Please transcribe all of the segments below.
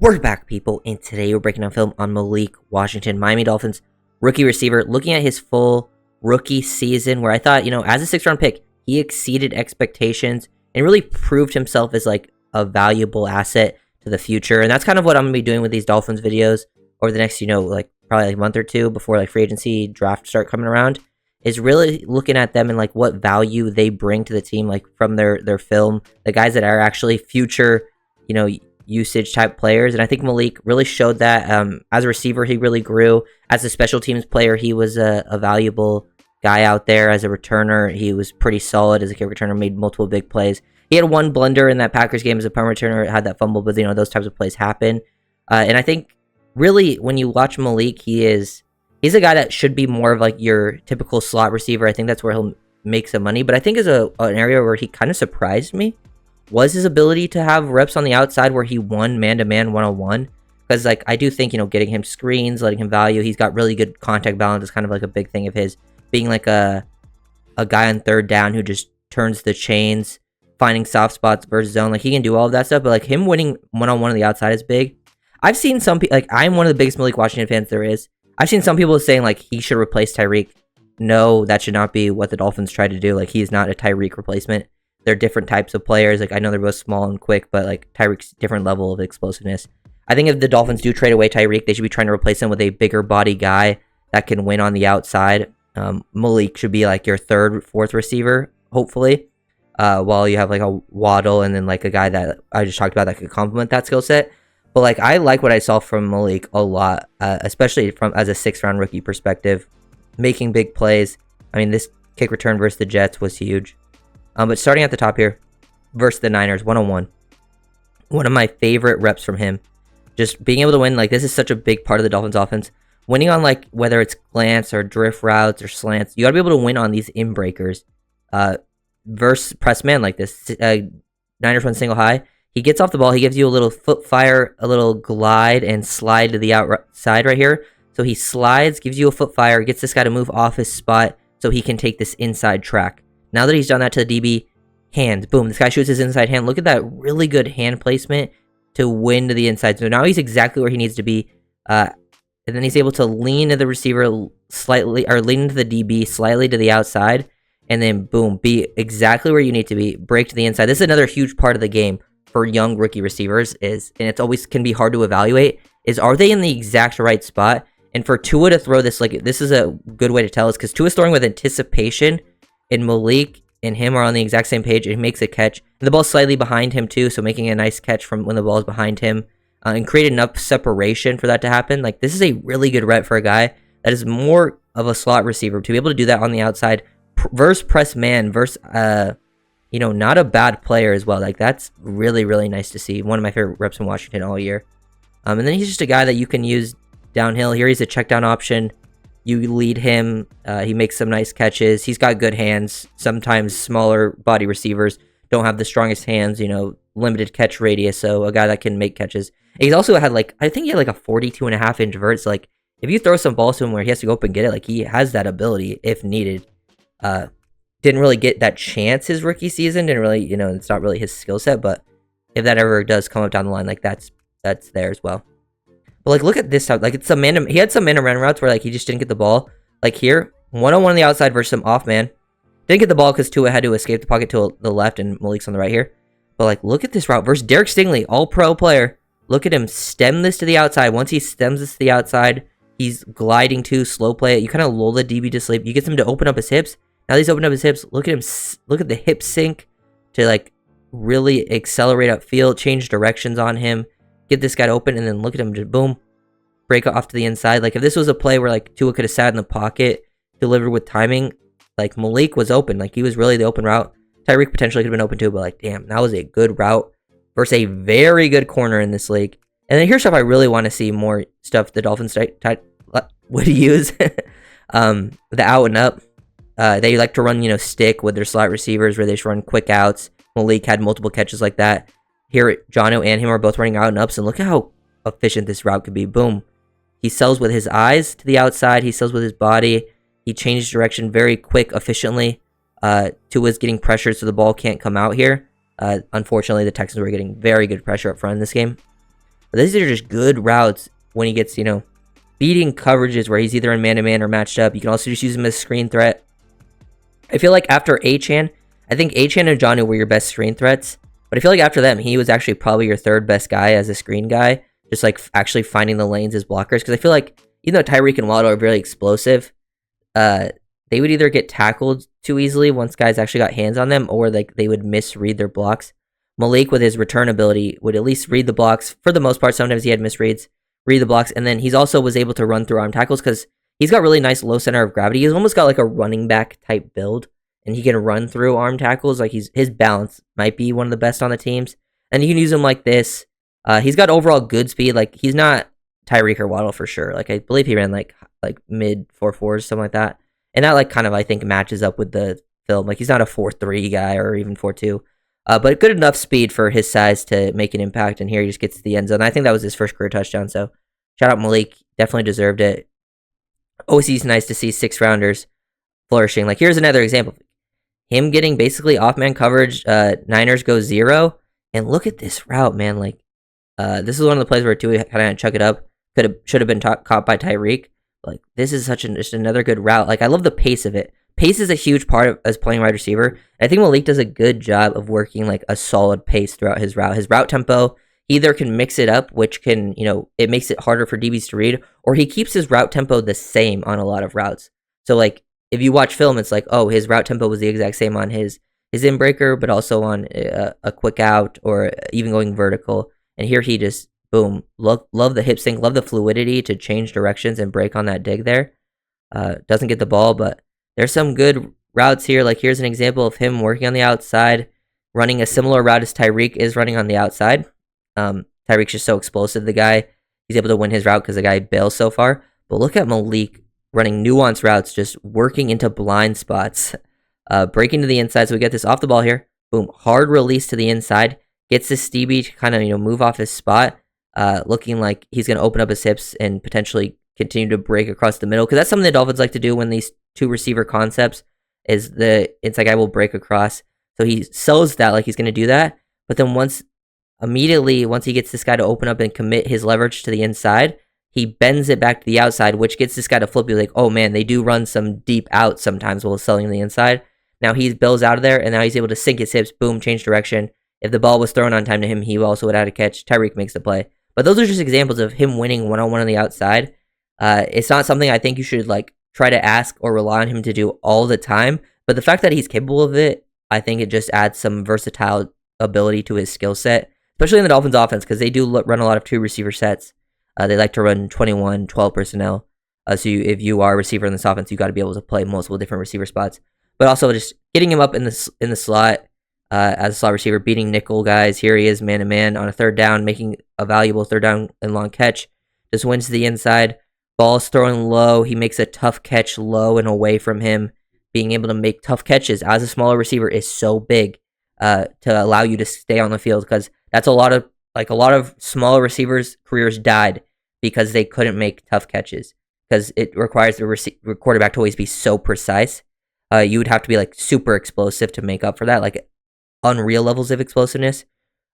We're back, people, and today we're breaking down film on Malik Washington, Miami Dolphins rookie receiver, looking at his full rookie season, where I thought, as a sixth-round pick, he exceeded expectations and really proved himself as, like, a valuable asset to the future. And that's kind of what I'm going to be doing with these Dolphins videos over the next, probably like a month or two before, like, free agency draft start coming around, is really looking at them and, like, what value they bring to the team, like, from their film, the guys that are actually future, usage type players. And I think Malik really showed that. As a receiver, he really grew. As a special teams player, he was a valuable guy out there. As a returner, he was pretty solid as a kick returner, made multiple big plays. He had one blunder in that Packers game as a punt returner, had that fumble, but those types of plays happen. And I think really when you watch Malik, he's a guy that should be more of like your typical slot receiver. I think that's where he'll make some money. But I think is an area where he kind of surprised me was his ability to have reps on the outside where he won man-to-man one-on-one. Because, like, I do think, getting him screens, letting him value, he's got really good contact balance is kind of like a big thing of his. Being like a guy on third down who just turns the chains, finding soft spots versus zone. Like, he can do all of that stuff, but, like, him winning one-on-one on the outside is big. I've seen some people, like, I'm one of the biggest Malik Washington fans there is. I've seen some people saying, like, he should replace Tyreek. No, that should not be what the Dolphins try to do. Like, he's not a Tyreek replacement. They're different types of players. Like, I know they're both small and quick, but, like, Tyreek's different level of explosiveness. I think if the Dolphins do trade away Tyreek, they should be trying to replace him with a bigger body guy that can win on the outside. Malik should be, like, your third, fourth receiver, hopefully, while you have, like, a Waddle and then, like, a guy that I just talked about that could complement that skill set. But, like, I like what I saw from Malik a lot, especially from as a sixth-round rookie perspective, making big plays. I mean, this kick return versus the Jets was huge. But starting at the top here, versus the Niners, one-on-one. One of my favorite reps from him. Just being able to win, like, this is such a big part of the Dolphins offense. Winning on, like, whether it's glance or drift routes or slants, you got to be able to win on these in-breakers. Versus press man like this. Niners run single high. He gets off the ball. He gives you a little foot fire, a little glide, and slide to the outside right here. So he slides, gives you a foot fire, gets this guy to move off his spot so he can take this inside track. Now that he's done that to the DB, hands, boom, this guy shoots his inside hand. Look at that really good hand placement to win to the inside. So now he's exactly where he needs to be. And then he's able to lean to the receiver slightly, or lean into the DB slightly to the outside. And then, boom, be exactly where you need to be. Break to the inside. This is another huge part of the game for young rookie receivers and it's always can be hard to evaluate, is are they in the exact right spot? And for Tua to throw this, like, this is a good way to tell us because Tua's throwing with anticipation. And Malik and him are on the exact same page. And he makes a catch. And the ball's slightly behind him, too. So making a nice catch from when the ball's behind him. And create enough separation for that to happen. Like, this is a really good rep for a guy that is more of a slot receiver. To be able to do that on the outside. Versus press man. Versus, not a bad player as well. Like, that's really, really nice to see. One of my favorite reps in Washington all year. And then he's just a guy that you can use downhill. Here he's a check down option. You lead him. He makes some nice catches. He's got good hands. Sometimes smaller body receivers don't have the strongest hands, limited catch radius. So a guy that can make catches. And he's also had I think he had like a 42.5-inch vert. So, like, if you throw some balls to him where he has to go up and get it, like, he has that ability if needed. Didn't really get that chance his rookie season. Didn't really, it's not really his skill set. But if that ever does come up down the line, like, that's there as well. But, like, look at this time. Like, it's some he had some man-to-man routes where, like, he just didn't get the ball. Like, here, one-on-one on the outside versus some off-man. Didn't get the ball because Tua had to escape the pocket to the left and Malik's on the right here. But, like, look at this route versus Derek Stingley, all-pro player. Look at him stem this to the outside. Once he stems this to the outside, he's gliding to slow play it. You kind of lull the DB to sleep. You get him to open up his hips. Now he's opened up his hips. Look at him. Look at the hip sync to, like, really accelerate upfield, change directions on him. Get this guy to open, and then look at him just boom, break off to the inside. Like, if this was a play where, like, Tua could have sat in the pocket, delivered with timing, like, Malik was open. Like, he was really the open route. Tyreek potentially could have been open too, but, like, damn, that was a good route versus a very good corner in this league. And then here's stuff I really want to see more stuff the Dolphins would use. The out and up. They like to run, stick with their slot receivers where they just run quick outs. Malik had multiple catches like that. Here, Jono and him are both running out and ups, and look at how efficient this route could be. Boom. He sells with his eyes to the outside. He sells with his body. He changes direction very quick, efficiently. Tua's getting pressured, so the ball can't come out here. Unfortunately, the Texans were getting very good pressure up front in this game. But these are just good routes when he gets, beating coverages where he's either in man-to-man or matched up. You can also just use him as screen threat. I feel like after Achan, I think Achan and Jonnu were your best screen threats. But I feel like after them, he was actually probably your third best guy as a screen guy. Just like actually finding the lanes as blockers. Because I feel like, even though Tyreek and Waddle are very explosive, they would either get tackled too easily once guys actually got hands on them, or like they would misread their blocks. Malik, with his return ability, would at least read the blocks for the most part. Sometimes he had misreads, read the blocks, and then he's also was able to run through arm tackles because he's got really nice low center of gravity. He's almost got like a running back type build, and he can run through arm tackles. Like his balance might be one of the best on the teams, and you can use him like this. He's got overall good speed. Like he's not Tyreek or Waddle for sure. Like I believe he ran like mid 4.4s, something like that. And that like kind of I think matches up with the film. Like he's not a 4.3 guy or even 4.2. But good enough speed for his size to make an impact. And here he just gets to the end zone. I think that was his first career touchdown. So shout out Malik. Definitely deserved it. OC is nice to see 6-rounders flourishing. Like here's another example. Him getting basically off-man coverage. Niners go 0. And look at this route, man. Like this is one of the plays where Tui kind of chuck it up. Should have been caught by Tyreek. Like this is just another good route. Like I love the pace of it. Pace is a huge part of as playing wide receiver. I think Malik does a good job of working like a solid pace throughout his route. His route tempo, he either can mix it up, which can, it makes it harder for DBs to read, or he keeps his route tempo the same on a lot of routes. So like if you watch film, it's like, oh, his route tempo was the exact same on his in-breaker, but also on a quick out or even going vertical. And here he just, boom, love the hip sync, love the fluidity to change directions and break on that dig there. Doesn't get the ball, but there's some good routes here. Like here's an example of him working on the outside, running a similar route as Tyreek is running on the outside. Tyreek's just so explosive. The guy, he's able to win his route because the guy bails so far. But look at Malik running nuanced routes, just working into blind spots, breaking to the inside. So we get this off the ball here. Boom, hard release to the inside. Gets this DB to kind of move off his spot, looking like he's going to open up his hips and potentially continue to break across the middle. Because that's something the Dolphins like to do when these two receiver concepts is the inside guy will break across. So he sells that like he's going to do that. But then once he gets this guy to open up and commit his leverage to the inside, he bends it back to the outside, which gets this guy to flip you like, oh man, they do run some deep outs sometimes while selling the inside. Now he bills out of there, and now he's able to sink his hips, boom, change direction. If the ball was thrown on time to him, he also would have had a catch. Tyreek makes the play. But those are just examples of him winning one-on-one on the outside. It's not something I think you should like try to ask or rely on him to do all the time. But the fact that he's capable of it, I think it just adds some versatile ability to his skill set, especially in the Dolphins offense, because they do run a lot of two receiver sets. They like to run 21, 12 personnel. So if you are a receiver in this offense, you got to be able to play multiple different receiver spots. But also just getting him up in the slot as a slot receiver, beating nickel guys. Here he is man-to-man on a third down, making a valuable third down and long catch. Just wins to the inside. Ball's thrown low. He makes a tough catch low and away from him. Being able to make tough catches as a smaller receiver is so big to allow you to stay on the field, because that's a lot of smaller receivers' careers died because they couldn't make tough catches, because it requires the quarterback to always be so precise. You would have to be like super explosive to make up for that, like unreal levels of explosiveness.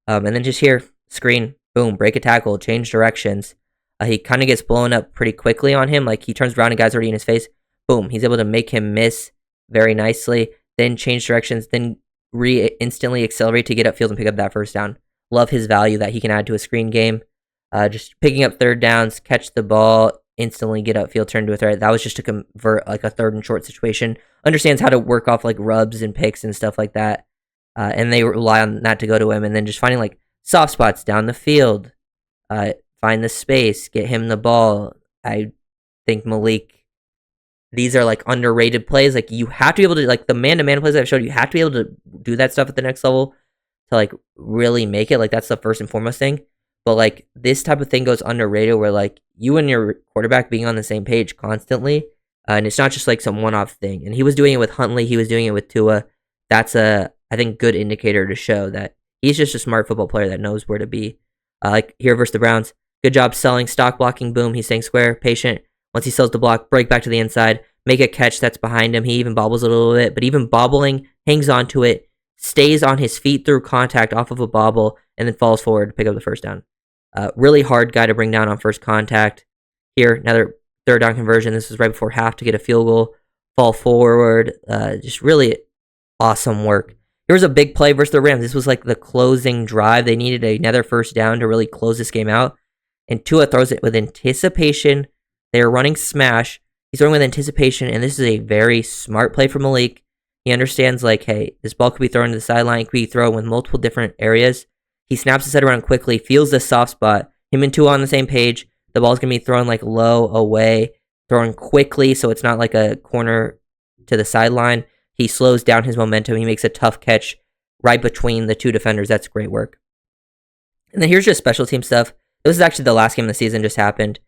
And then just here, screen, boom, break a tackle, change directions. He kind of gets blown up pretty quickly on him. Like he turns around and guys already in his face. Boom, he's able to make him miss very nicely. Then change directions, then instantly accelerate to get upfield and pick up that first down. Love his value that he can add to a screen game. Just picking up third downs, catch the ball, instantly get upfield, turn to a threat. That was just to convert like a third and short situation. Understands how to work off like rubs and picks and stuff like that. And they rely on that to go to him. And then just finding like soft spots down the field. Find the space, get him the ball. I think Malik, these are like underrated plays. Like you have to be able to, like the man-to-man plays I've showed you, have to be able to do that stuff at the next level to like really make it. Like that's the first and foremost thing. But like this type of thing goes underrated, where like you and your quarterback being on the same page constantly, and it's not just like some one-off thing. And he was doing it with Huntley, he was doing it with Tua. That's a, I think, good indicator to show that he's just a smart football player that knows where to be. Like here versus the Browns, good job selling, stock blocking, boom, he's staying square, patient. Once he sells the block, break back to the inside, make a catch that's behind him. He even bobbles a little bit, but even bobbling, hangs on to it, stays on his feet through contact off of a bobble, and then falls forward to pick up the first down. Really hard guy to bring down on first contact. Here, another third down conversion. This was right before half to get a field goal. Fall forward. Just really awesome work. Here was a big play versus the Rams. This was like the closing drive. They needed another first down to really close this game out. And Tua throws it with anticipation. They are running smash. He's throwing with anticipation, and this is a very smart play for Malik. He understands, like, hey, this ball could be thrown to the sideline, could be thrown with multiple different areas. He snaps his head around quickly, feels the soft spot. Him and Tua on the same page. The ball's going to be thrown, like, low away, thrown quickly, so it's not like a corner to the sideline. He slows down his momentum. He makes a tough catch right between the two defenders. That's great work. And then here's just special team stuff. This is actually the last game of the season just happened.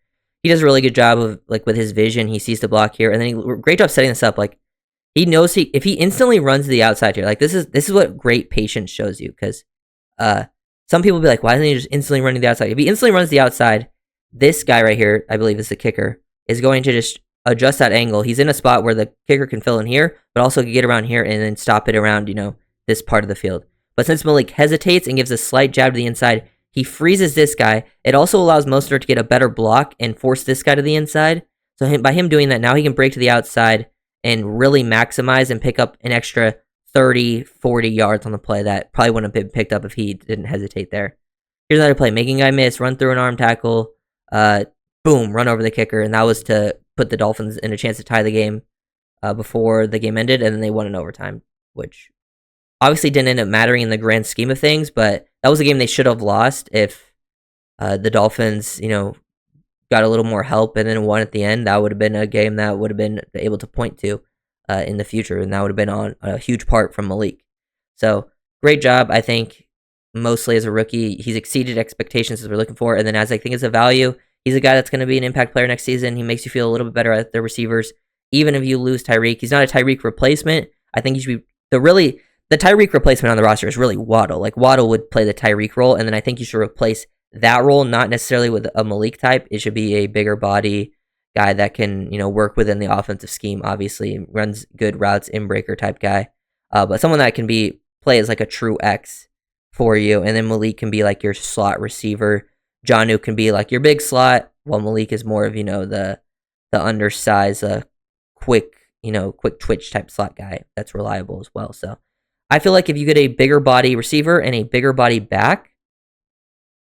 He does a really good job of, like, with his vision. He sees the block here, and then great job setting this up. Like, he knows if he instantly runs to the outside here, like, this is what great patience shows you, because some people will be like, why doesn't he just instantly run to the outside? If he instantly runs to the outside, this guy right here, I believe is the kicker, is going to just adjust that angle. He's in a spot where the kicker can fill in here, but also can get around here and then stop it around, this part of the field. But since Malik hesitates and gives a slight jab to the inside, he freezes this guy. It also allows Mostert to get a better block and force this guy to the inside. So by him doing that, now he can break to the outside and really maximize and pick up an extra 30, 40 yards on the play that probably wouldn't have been picked up if he didn't hesitate there. Here's another play. Making a guy miss, run through an arm tackle, boom, run over the kicker. And that was to put the Dolphins in a chance to tie the game before the game ended, and then they won in overtime, which obviously didn't end up mattering in the grand scheme of things, but that was a game they should have lost if the Dolphins, got a little more help and then won at the end. That would have been a game that would have been able to point to in the future, and that would have been on a huge part from Malik. So great job, I think, mostly as a rookie. He's exceeded expectations as we're looking for, and then as I think as a value, he's a guy that's going to be an impact player next season. He makes you feel a little bit better at the receivers, even if you lose Tyreek. He's not a Tyreek replacement. I think he should be the Tyreek replacement on the roster is really Waddle. Like, Waddle would play the Tyreek role, and then I think you should replace that role, not necessarily with a Malik type. It should be a bigger body guy that can, work within the offensive scheme, obviously, runs good routes, in-breaker type guy. But someone that can play as like a true X for you, and then Malik can be like your slot receiver. Jonnu can be like your big slot, while Malik is more of, the undersized, quick twitch type slot guy that's reliable as well. So I feel like if you get a bigger body receiver and a bigger body back,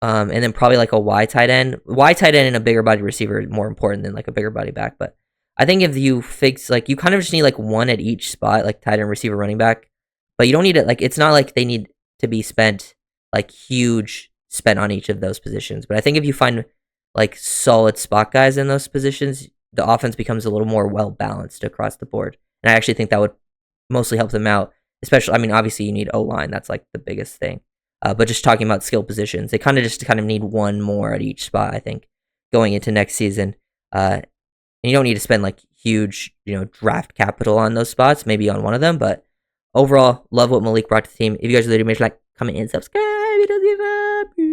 and then probably like a Y tight end and a bigger body receiver is more important than like a bigger body back. But I think if you fix, like, you kind of just need like one at each spot, like tight end, receiver, running back, but you don't need it. Like, it's not like they need to be spent like huge spent on each of those positions. But I think if you find like solid spot guys in those positions, the offense becomes a little more well balanced across the board. And I actually think that would mostly help them out. Especially, I mean, obviously you need O-line. That's like the biggest thing. But just talking about skill positions, they kind of need one more at each spot, I think, going into next season. And you don't need to spend like huge, draft capital on those spots, maybe on one of them. But overall, love what Malik brought to the team. If you guys really do, make sure to like, comment, and subscribe. It does give up.